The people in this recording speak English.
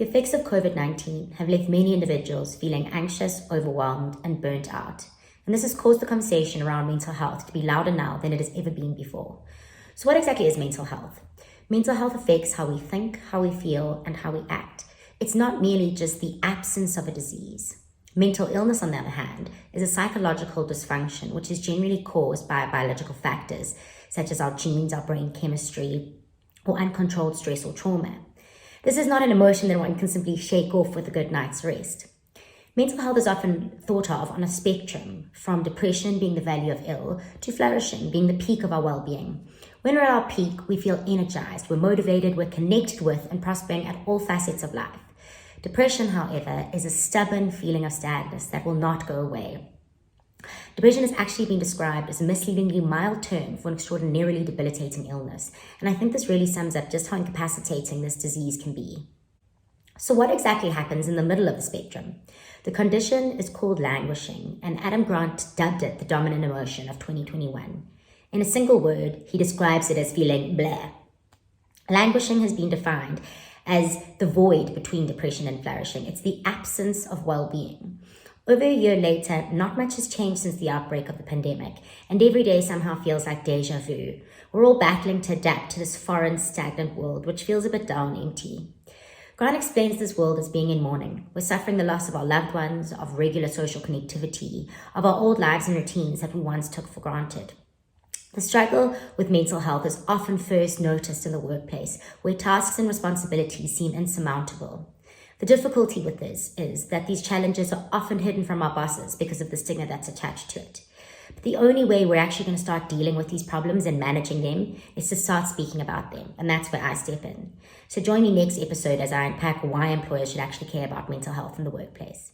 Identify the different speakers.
Speaker 1: The effects of COVID-19 have left many individuals feeling anxious, overwhelmed, and burnt out. And this has caused the conversation around mental health to be louder now than it has ever been before. So what exactly is mental health? Mental health affects how we think, how we feel, and how we act. It's not merely just the absence of a disease. Mental illness, on the other hand, is a psychological dysfunction which is generally caused by biological factors such as our genes, our brain chemistry, or uncontrolled stress or trauma. This is not an emotion that one can simply shake off with a good night's rest. Mental health is often thought of on a spectrum, from depression being the value of ill to flourishing being the peak of our well-being. When we're at our peak, we feel energized, we're motivated, we're connected with and prospering at all facets of life. Depression, however, is a stubborn feeling of sadness that will not go away. Depression has actually been described as a misleadingly mild term for an extraordinarily debilitating illness, and I think this really sums up just how incapacitating this disease can be. So what exactly happens in the middle of the spectrum? The condition is called languishing, and Adam Grant dubbed it the dominant emotion of 2021. In a single word, he describes it as feeling bleh. Languishing has been defined as the void between depression and flourishing. It's the absence of well-being. Over a year later, not much has changed since the outbreak of the pandemic, and every day somehow feels like deja vu. We're all battling to adapt to this foreign, stagnant world, which feels a bit dull and empty. Grant explains this world as being in mourning. We're suffering the loss of our loved ones, of regular social connectivity, of our old lives and routines that we once took for granted. The struggle with mental health is often first noticed in the workplace, where tasks and responsibilities seem insurmountable. The difficulty with this is that these challenges are often hidden from our bosses because of the stigma that's attached to it. But the only way we're actually going to start dealing with these problems and managing them is to start speaking about them, and that's where I step in. So join me next episode as I unpack why employers should actually care about mental health in the workplace.